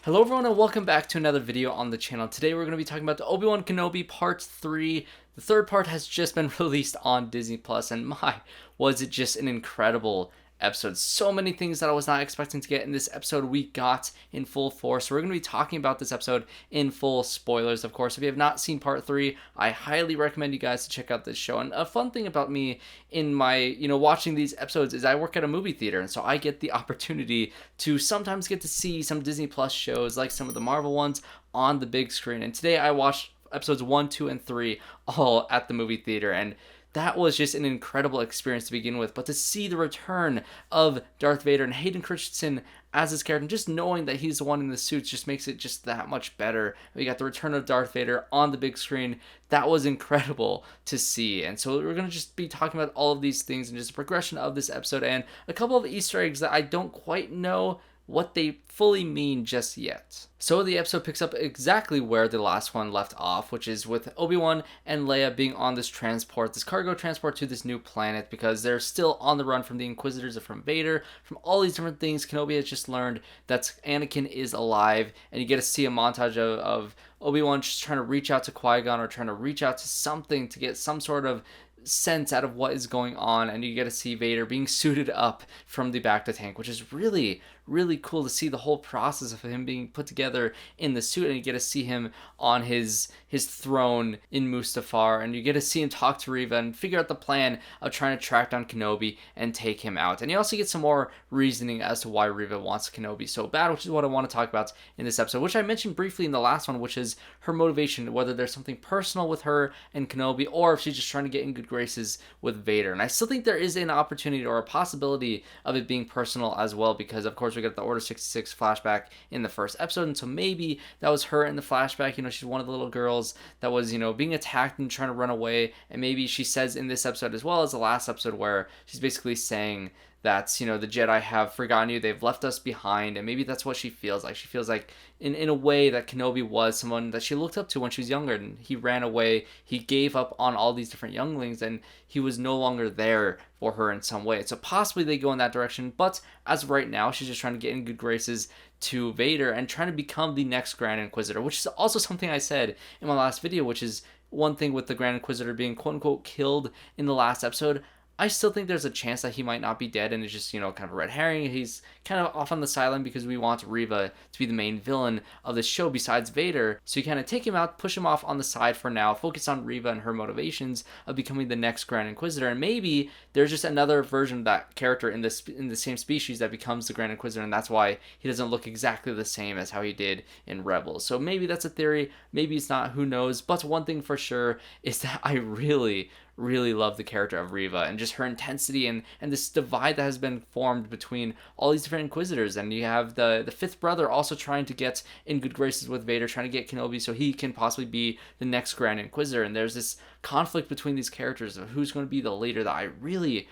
Hello everyone and welcome back to another video on the channel. Today we're going to be talking about the Obi-Wan Kenobi Part 3. The third part has just been released on Disney Plus, and my, was it just an incredible episode. So many things that I was not expecting to get in this episode we got in full force. So we're going to be talking about this episode in full spoilers, of course. If you have not seen Part 3, I highly recommend you guys to check out this show. And a fun thing about me in my, watching these episodes is I work at a movie theater, and so I get the opportunity to sometimes get to see some Disney Plus shows, like some of the Marvel ones, on the big screen. And today I watched episodes 1, 2, and 3 all at the movie theater, and that was just an incredible experience to begin with. But to see the return of Darth Vader and Hayden Christensen as his character, and just knowing that he's the one in the suits just makes it just that much better. We got the return of Darth Vader on the big screen. That was incredible to see. And so we're going to just be talking about all of these things and just the progression of this episode and a couple of Easter eggs that I don't quite know what they fully mean just yet. So the episode picks up exactly where the last one left off, which is with Obi-Wan and Leia being on this transport, this cargo transport to this new planet, because they're still on the run from the Inquisitors or from Vader, from all these different things. Kenobi has just learned that Anakin is alive, and you get to see a montage of Obi-Wan just trying to reach out to Qui-Gon or trying to reach out to something to get some sort of sense out of what is going on, and you get to see Vader being suited up from the back of the tank, which is really cool to see the whole process of him being put together in the suit, and you get to see him on his throne in Mustafar, and you get to see him talk to Reva and figure out the plan of trying to track down Kenobi and take him out. And you also get some more reasoning as to why Reva wants Kenobi so bad, which is what I want to talk about in this episode, which I mentioned briefly in the last one, which is her motivation, whether there's something personal with her and Kenobi, or if she's just trying to get in good graces with Vader. And I still think there is an opportunity or a possibility of it being personal as well, because of course we got the Order 66 flashback in the first episode, and so maybe that was her in the flashback. She's one of the little girls that was, being attacked and trying to run away, and maybe she says in this episode as well as the last episode where she's basically saying that, the Jedi have forgotten you, they've left us behind, and maybe that's what she feels like. She feels like, in a way, that Kenobi was someone that she looked up to when she was younger, and he ran away, he gave up on all these different younglings, and he was no longer there for her in some way. So possibly they go in that direction, but as of right now, she's just trying to get in good graces to Vader and trying to become the next Grand Inquisitor, which is also something I said in my last video, which is one thing with the Grand Inquisitor being quote-unquote killed in the last episode. I still think there's a chance that he might not be dead and it's just, kind of a red herring. He's kind of off on the sideline because we want Reva to be the main villain of this show besides Vader. So you kind of take him out, push him off on the side for now, focus on Reva and her motivations of becoming the next Grand Inquisitor. And maybe there's just another version of that character in the same species that becomes the Grand Inquisitor, and that's why he doesn't look exactly the same as how he did in Rebels. So maybe that's a theory, maybe it's not, who knows. But one thing for sure is that I really love the character of Reva and just her intensity and this divide that has been formed between all these different Inquisitors. And you have the fifth brother also trying to get in good graces with Vader, trying to get Kenobi so he can possibly be the next Grand Inquisitor. And there's this conflict between these characters of who's going to be the leader that I really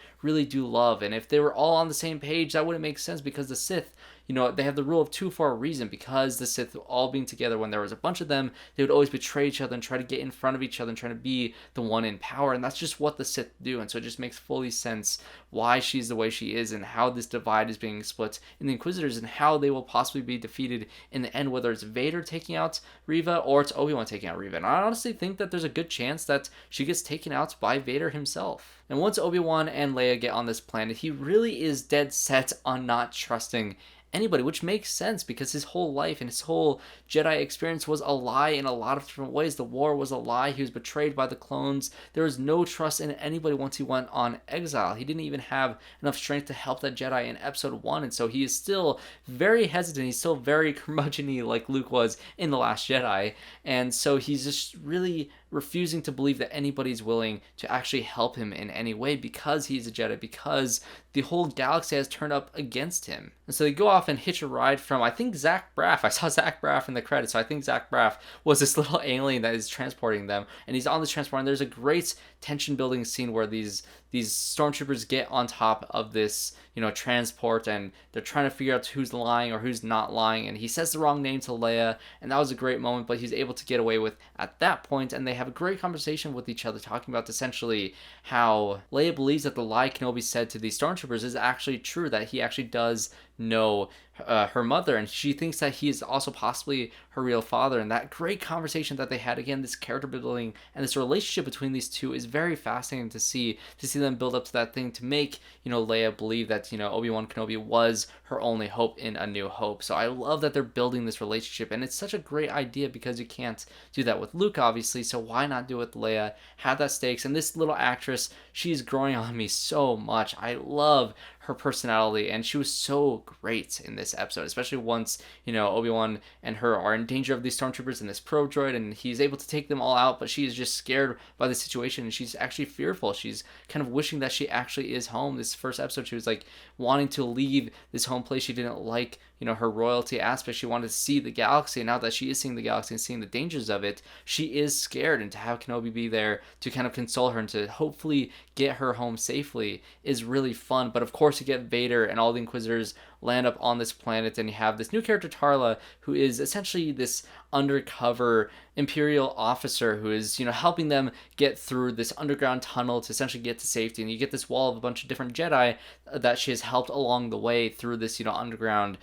do love. And if they were all on the same page, that wouldn't make sense, because the Sith, they have the rule of two for a reason, because the Sith all being together, when there was a bunch of them, they would always betray each other and try to get in front of each other and try to be the one in power, and that's just what the Sith do. And so it just makes fully sense why she's the way she is and how this divide is being split in the Inquisitors and how they will possibly be defeated in the end, whether it's Vader taking out Reva or it's Obi-Wan taking out Reva. And I honestly think that there's a good chance that she gets taken out by Vader himself. And once Obi-Wan and Leia get on this planet, he really is dead set on not trusting anybody, which makes sense because his whole life and his whole Jedi experience was a lie in a lot of different ways. The war was a lie. He was betrayed by the clones. There was no trust in anybody once he went on exile. He didn't even have enough strength to help that Jedi in episode 1, and so he is still very hesitant. He's still very curmudgeon-y like Luke was in The Last Jedi, and so he's just really refusing to believe that anybody's willing to actually help him in any way because he's a Jedi, because the whole galaxy has turned up against him. And so they go off and hitch a ride from, I think, Zach Braff. I saw Zach Braff in the credits, so I think Zach Braff was this little alien that is transporting them, and he's on this transport, and there's a great tension building scene where these stormtroopers get on top of this, transport, and they're trying to figure out who's lying or who's not lying, and he says the wrong name to Leia, and that was a great moment, but he's able to get away with at that point, and they have a great conversation with each other, talking about essentially how Leia believes that the lie Kenobi said to these stormtroopers is actually true, that he actually does know her mother, and she thinks that he is also possibly her real father. And that great conversation that they had, again, this character building and this relationship between these two is very fascinating to see them build up to that thing to make, Leia believe that, Obi-Wan Kenobi was her only hope in A New Hope. So I love that they're building this relationship, and it's such a great idea because you can't do that with Luke, obviously, so why not do it with Leia? Have that stakes. And this little actress, she's growing on me so much. I love her personality, and she was so great in this episode, especially once, Obi-Wan and her are in danger of these stormtroopers and this probe droid, and he's able to take them all out, but she is just scared by the situation, and she's actually fearful. She's kind of wishing that she actually is home. This first episode, she was like wanting to leave this home place. She didn't like, her royalty aspect. She wanted to see the galaxy, and now that she is seeing the galaxy and seeing the dangers of it, she is scared, and to have Kenobi be there to kind of console her and to hopefully get her home safely is really fun. But of course, you get Vader and all the Inquisitors land up on this planet, and you have this new character, Tarla, who is essentially this undercover Imperial officer who is, helping them get through this underground tunnel to essentially get to safety. And you get this wall of a bunch of different Jedi that she has helped along the way through this, underground,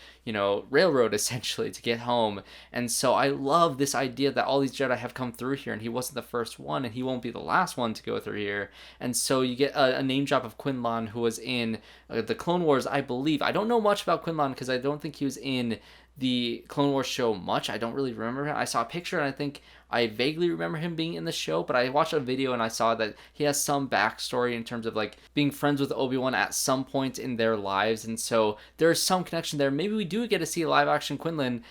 railroad essentially to get home. And so I love this idea that all these Jedi have come through here, and he wasn't the first one, and he won't be the last one to go through here. And so you get a name drop of Quinlan, who was in the Clone Wars, I believe. I don't know much about Quinlan because I don't think he was in the Clone Wars show much. I don't really remember him. I saw a picture, and I think I vaguely remember him being in the show, but I watched a video and I saw that he has some backstory in terms of like being friends with Obi-Wan at some point in their lives, and so there's some connection there. Maybe we do get to see live action Quinlan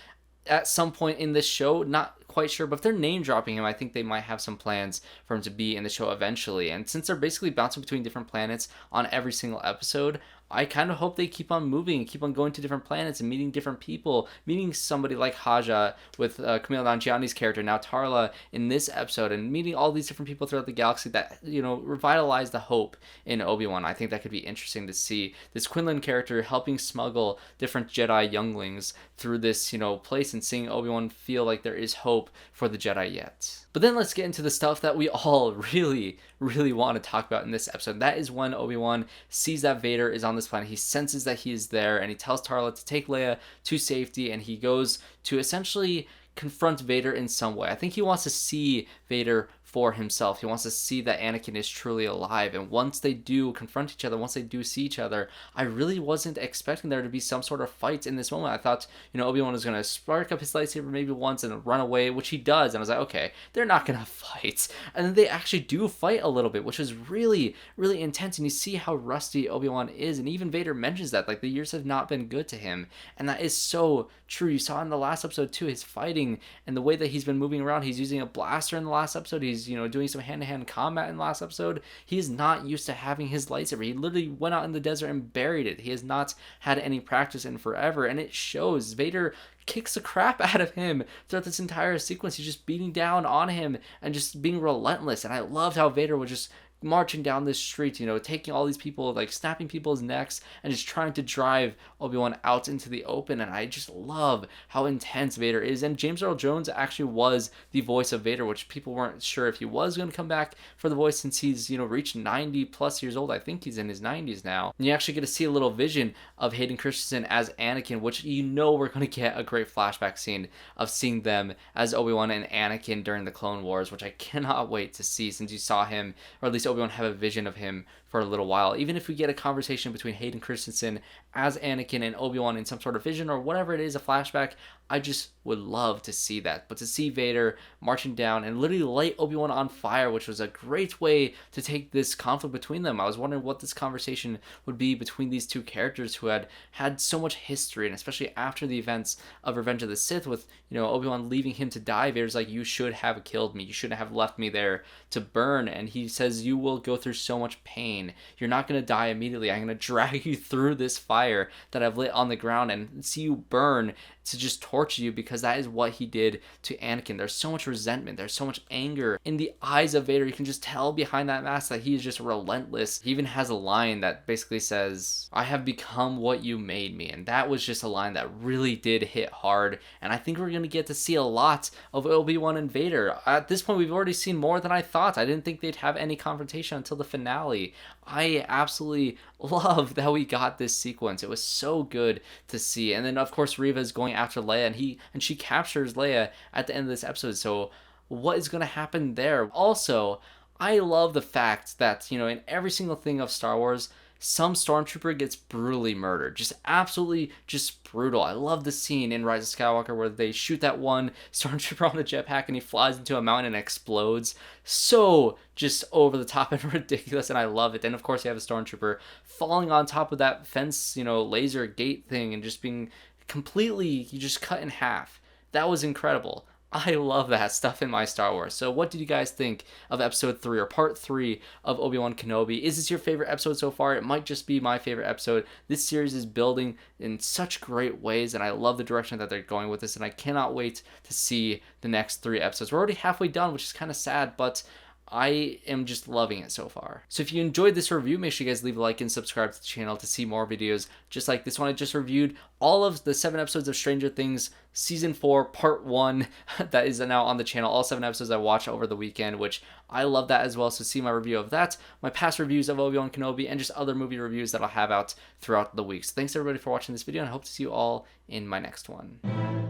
at some point in this show. Not quite sure, but if they're name dropping him, I think they might have some plans for him to be in the show eventually. And since they're basically bouncing between different planets on every single episode, I kind of hope they keep on moving, keep on going to different planets and meeting different people, meeting somebody like HAJA with Kumail Nanjiani's character, now Tarla, in this episode, and meeting all these different people throughout the galaxy that, revitalize the hope in Obi-Wan. I think that could be interesting to see this Quinlan character helping smuggle different Jedi younglings through this, place, and seeing Obi-Wan feel like there is hope for the Jedi yet. But then let's get into the stuff that we all really, really want to talk about in this episode. That is when Obi-Wan sees that Vader is on this planet. He senses that he is there, and he tells Tarla to take Leia to safety, and he goes to essentially confront Vader in some way. I think he wants to see Vader for himself. He wants to see that Anakin is truly alive. And once they do confront each other, once they do see each other, I really wasn't expecting there to be some sort of fight in this moment. I thought, Obi-Wan was going to spark up his lightsaber maybe once and run away, which he does. And I was like, okay, they're not going to fight. And then they actually do fight a little bit, which is really, really intense. And you see how rusty Obi-Wan is. And even Vader mentions that, like, the years have not been good to him. And that is so true. You saw in the last episode too, his fighting and the way that he's been moving around. He's using a blaster in the last episode. He's doing some hand-to-hand combat in the last episode. He's not used to having his lightsaber. He literally went out in the desert and buried it. He has not had any practice in forever, and it shows. Vader kicks the crap out of him throughout this entire sequence. He's just beating down on him and just being relentless. And I loved how Vader was just marching down this street, taking all these people, like snapping people's necks and just trying to drive Obi-Wan out into the open. And I just love how intense Vader is. And James Earl Jones actually was the voice of Vader, which people weren't sure if he was going to come back for the voice since he's, reached 90 plus years old. I think he's in his 90s now. And you actually get to see a little vision of Hayden Christensen as Anakin, which we're going to get a great flashback scene of seeing them as Obi-Wan and Anakin during the Clone Wars, which I cannot wait to see, since you saw him, or at least Obi-Wan have a vision of him for a little while. Even if we get a conversation between Hayden Christensen as Anakin and Obi-Wan in some sort of vision or whatever it is, a flashback, I just would love to see that. But to see Vader marching down and literally light Obi-Wan on fire, which was a great way to take this conflict between them. I was wondering what this conversation would be between these two characters who had had so much history, and especially after the events of Revenge of the Sith with, Obi-Wan leaving him to die. Vader's like, you should have killed me. You shouldn't have left me there to burn. And he says, you will go through so much pain. You're not going to die immediately. I'm going to drag you through this fire that I've lit on the ground and see you burn to just torture you, because that is what he did to Anakin. There's so much resentment. There's so much anger in the eyes of Vader. You can just tell behind that mask that he is just relentless. He even has a line that basically says, I have become what you made me. And that was just a line that really did hit hard. And I think we're going to get to see a lot of Obi-Wan and Vader. At this point, we've already seen more than I thought. I didn't think they'd have any confrontation until the finale. I absolutely love that we got this sequence. It was so good to see. And then of course Reva is going after Leia, and she captures Leia at the end of this episode. So what is going to happen there? Also, I love the fact that, in every single thing of Star Wars, some stormtrooper gets brutally murdered. Just absolutely just brutal. I love the scene in Rise of Skywalker where they shoot that one stormtrooper on the jetpack and he flies into a mountain and explodes. So just over the top and ridiculous, and I love it. And of course you have a stormtrooper falling on top of that fence, laser gate thing and just being completely, you just cut in half. That was incredible. I love that stuff in my Star Wars. So what did you guys think of episode 3 or part 3 of Obi-Wan Kenobi? Is this your favorite episode so far? It might just be my favorite episode. This series is building in such great ways, and I love the direction that they're going with this, and I cannot wait to see the next 3 episodes. We're already halfway done, which is kind of sad, but I am just loving it so far. So if you enjoyed this review, make sure you guys leave a like and subscribe to the channel to see more videos just like this one. I just reviewed all of the 7 episodes of Stranger Things Season 4 Part 1 that is now on the channel. All 7 episodes I watched over the weekend, which I love that as well. So see my review of that, my past reviews of Obi-Wan Kenobi, and just other movie reviews that I'll have out throughout the week. So thanks everybody for watching this video, and I hope to see you all in my next one.